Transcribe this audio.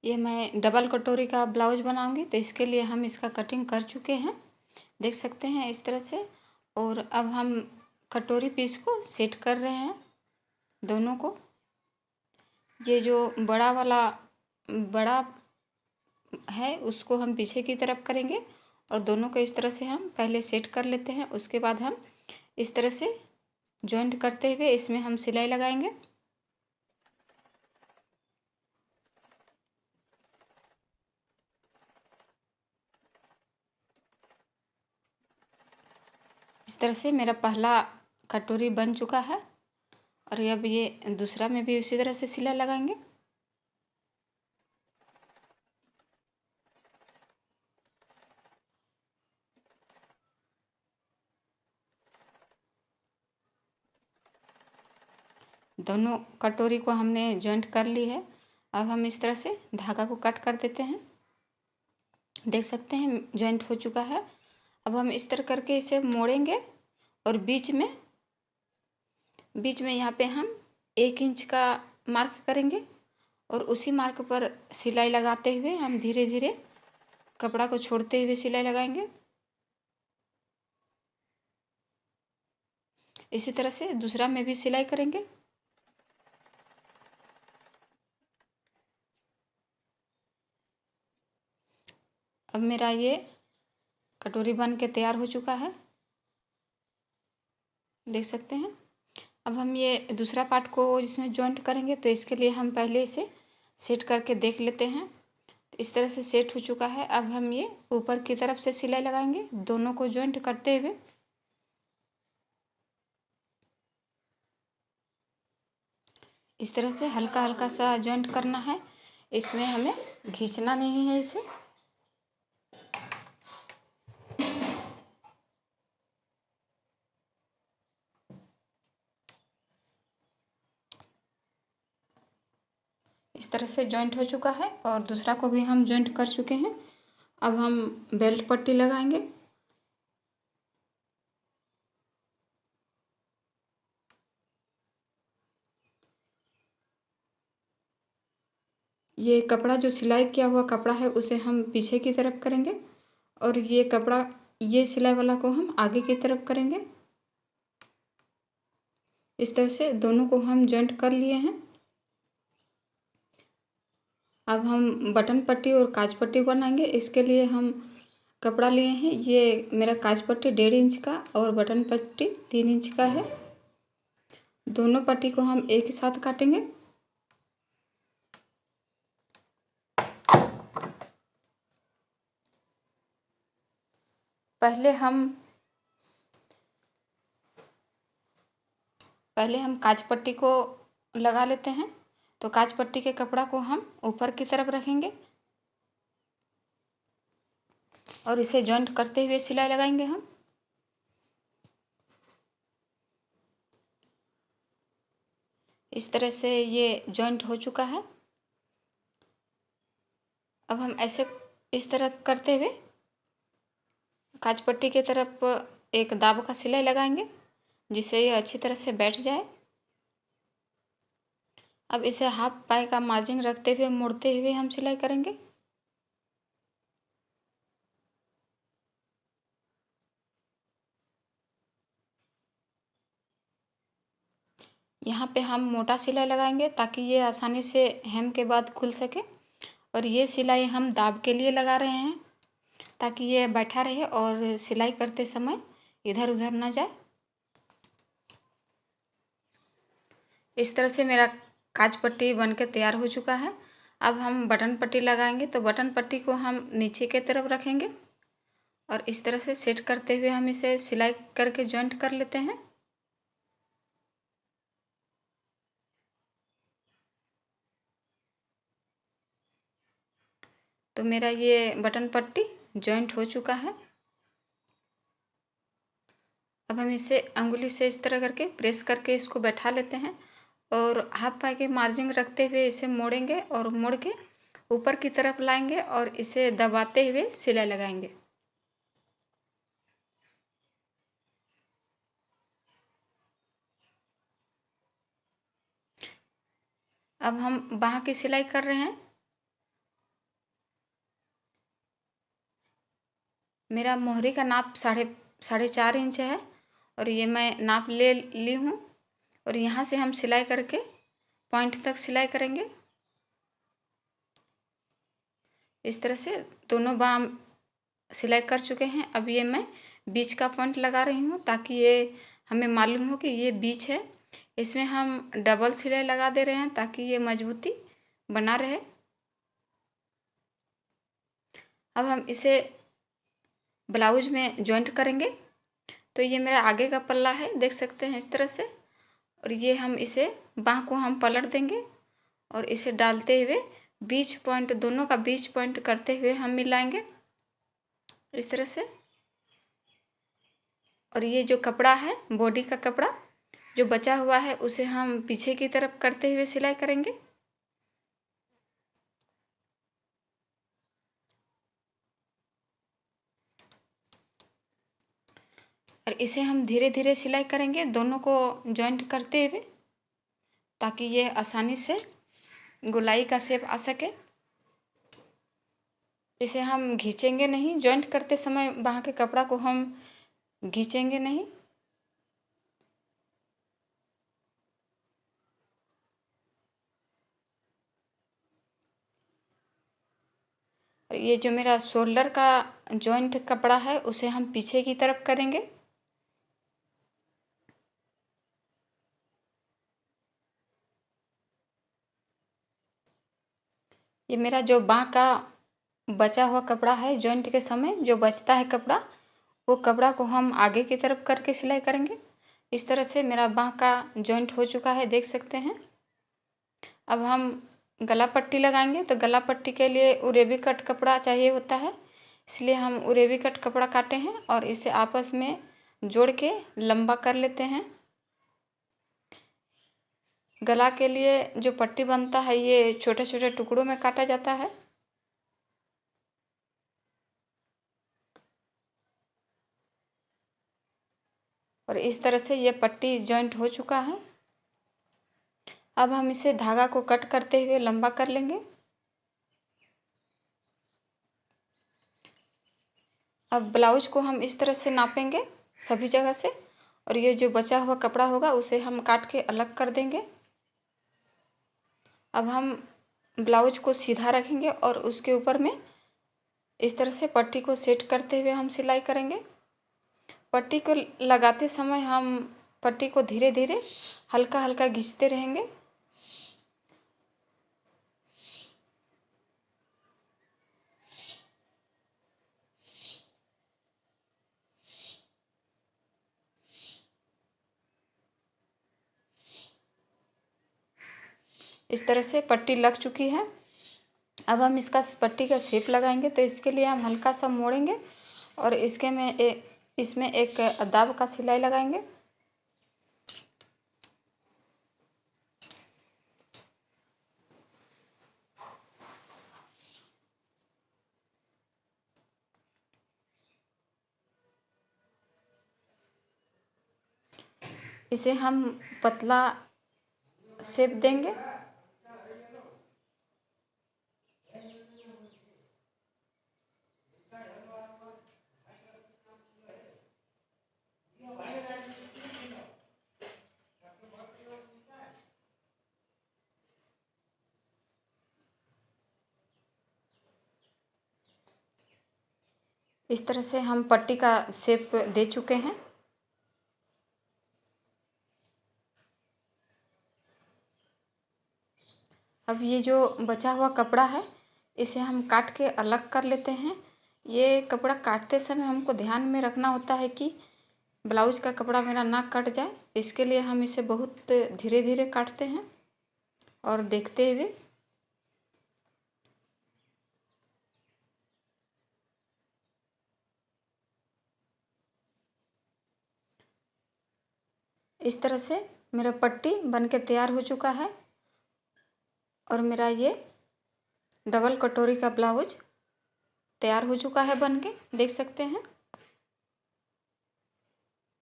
ये मैं डबल कटोरी का ब्लाउज बनाऊंगी, तो इसके लिए हम इसका कटिंग कर चुके हैं, देख सकते हैं इस तरह से। और अब हम कटोरी पीस को सेट कर रहे हैं दोनों को। ये जो बड़ा है उसको हम पीछे की तरफ करेंगे और दोनों को इस तरह से हम पहले सेट कर लेते हैं। उसके बाद हम इस तरह से जॉइंट करते हुए इसमें हम सिलाई लगाएंगे। इस तरह से मेरा पहला कटोरी बन चुका है और अब ये दूसरा में भी उसी तरह से सिलाई लगाएंगे। दोनों कटोरी को हमने जॉइंट कर ली है। अब हम इस तरह से धागा को कट कर देते हैं, देख सकते हैं जॉइंट हो चुका है। अब हम इस तरह करके इसे मोड़ेंगे और बीच में यहाँ पे हम 1 इंच का मार्क करेंगे और उसी मार्क पर सिलाई लगाते हुए हम धीरे धीरे कपड़ा को छोड़ते हुए सिलाई लगाएंगे। इसी तरह से दूसरा में भी सिलाई करेंगे। अब मेरा ये कटोरी बन के तैयार हो चुका है, देख सकते हैं। अब हम ये दूसरा पार्ट को इसमें जॉइंट करेंगे, तो इसके लिए हम पहले इसे सेट करके देख लेते हैं। तो इस तरह से सेट हो चुका है। अब हम ये ऊपर की तरफ से सिलाई लगाएंगे दोनों को जॉइंट करते हुए। इस तरह से हल्का हल्का सा जॉइंट करना है, इसमें हमें खींचना नहीं है इसे। इस तरह से जॉइंट हो चुका है और दूसरा को भी हम जॉइंट कर चुके हैं। अब हम बेल्ट पट्टी लगाएंगे। ये कपड़ा जो सिलाई किया हुआ कपड़ा है उसे हम पीछे की तरफ करेंगे और ये सिलाई वाला को हम आगे की तरफ करेंगे। इस तरह से दोनों को हम जॉइंट कर लिए हैं। अब हम बटन पट्टी और काज पट्टी बनाएंगे। इसके लिए हम कपड़ा लिए हैं, ये मेरा काज पट्टी 1.5 इंच का और बटन पट्टी 3 इंच का है। दोनों पट्टी को हम एक ही साथ काटेंगे। पहले हम काज पट्टी को लगा लेते हैं। तो काज पट्टी के कपड़ा को हम ऊपर की तरफ रखेंगे और इसे जॉइंट करते हुए सिलाई लगाएंगे हम। इस तरह से ये जॉइंट हो चुका है। अब हम ऐसे इस तरह करते हुए काज पट्टी की तरफ एक दाब का सिलाई लगाएंगे जिससे ये अच्छी तरह से बैठ जाए। अब इसे हाफ पाई का मार्जिन रखते हुए मोड़ते हुए हम सिलाई करेंगे। यहाँ पे हम मोटा सिलाई लगाएंगे ताकि ये आसानी से हेम के बाद खुल सके। और ये सिलाई हम दाब के लिए लगा रहे हैं ताकि ये बैठा रहे और सिलाई करते समय इधर उधर ना जाए। इस तरह से मेरा काज पट्टी बन के तैयार हो चुका है। अब हम बटन पट्टी लगाएंगे, तो बटन पट्टी को हम नीचे की तरफ रखेंगे और इस तरह से सेट करते हुए हम इसे सिलाई करके जॉइंट कर लेते हैं। तो मेरा ये बटन पट्टी जॉइंट हो चुका है। अब हम इसे अंगुली से इस तरह करके प्रेस करके इसको बैठा लेते हैं और हाफ पाई के मार्जिन रखते हुए इसे मोड़ेंगे और मोड़ के ऊपर की तरफ लाएंगे और इसे दबाते हुए सिलाई लगाएंगे। अब हम बाह की सिलाई कर रहे हैं। मेरा मोहरी का नाप साढ़े 4 इंच है और ये मैं नाप ले ली हूँ। और यहाँ से हम सिलाई करके पॉइंट तक सिलाई करेंगे। इस तरह से दोनों बाम सिलाई कर चुके हैं। अब ये मैं बीच का पॉइंट लगा रही हूँ ताकि ये हमें मालूम हो कि ये बीच है। इसमें हम डबल सिलाई लगा दे रहे हैं ताकि ये मजबूती बना रहे। अब हम इसे ब्लाउज में जॉइंट करेंगे। तो ये मेरा आगे का पल्ला है, देख सकते हैं इस तरह से। और ये हम इसे बाँह को हम पलट देंगे और इसे डालते हुए बीच पॉइंट, दोनों का बीच पॉइंट करते हुए हम मिलाएंगे इस तरह से। और ये जो कपड़ा है, बॉडी का कपड़ा जो बचा हुआ है, उसे हम पीछे की तरफ करते हुए सिलाई करेंगे। और इसे हम धीरे धीरे सिलाई करेंगे, दोनों को जॉइंट करते हुए, ताकि ये आसानी से गोलाई का शेप आ सके। इसे हम खींचेंगे नहीं, जॉइंट करते समय बाँह के कपड़ा को हम खींचेंगे नहीं। और ये जो मेरा शोल्डर का जॉइंट कपड़ा है, उसे हम पीछे की तरफ करेंगे। ये मेरा जो बाँह का बचा हुआ कपड़ा है, जॉइंट के समय जो बचता है कपड़ा, वो कपड़ा को हम आगे की तरफ करके सिलाई करेंगे। इस तरह से मेरा बाँह का जॉइंट हो चुका है, देख सकते हैं। अब हम गला पट्टी लगाएंगे। तो गला पट्टी के लिए उरेबी कट कपड़ा चाहिए होता है, इसलिए हम उरेबी कट कपड़ा काटे हैं और इसे आपस में जोड़ के लंबा कर लेते हैं। गला के लिए जो पट्टी बनता है, ये छोटे छोटे टुकड़ों में काटा जाता है। और इस तरह से ये पट्टी जॉइंट हो चुका है। अब हम इसे धागा को कट करते हुए लंबा कर लेंगे। अब ब्लाउज को हम इस तरह से नापेंगे सभी जगह से, और ये जो बचा हुआ कपड़ा होगा उसे हम काट के अलग कर देंगे। अब हम ब्लाउज को सीधा रखेंगे और उसके ऊपर में इस तरह से पट्टी को सेट करते हुए हम सिलाई करेंगे। पट्टी को लगाते समय हम पट्टी को धीरे धीरे हल्का हल्का खींचते रहेंगे। इस तरह से पट्टी लग चुकी है। अब हम इसका पट्टी का शेप लगाएंगे। तो इसके लिए हम हल्का सा मोड़ेंगे और इसमें एक दाब का सिलाई लगाएंगे। इसे हम पतला शेप देंगे। इस तरह से हम पट्टी का शेप दे चुके हैं। अब ये जो बचा हुआ कपड़ा है, इसे हम काट के अलग कर लेते हैं। ये कपड़ा काटते समय हमको ध्यान में रखना होता है कि ब्लाउज का कपड़ा मेरा ना कट जाए। इसके लिए हम इसे बहुत धीरे धीरे काटते हैं और देखते हुए। इस तरह से मेरा पट्टी बनके तैयार हो चुका है और मेरा ये डबल कटोरी का ब्लाउज तैयार हो चुका है बनके, देख सकते हैं।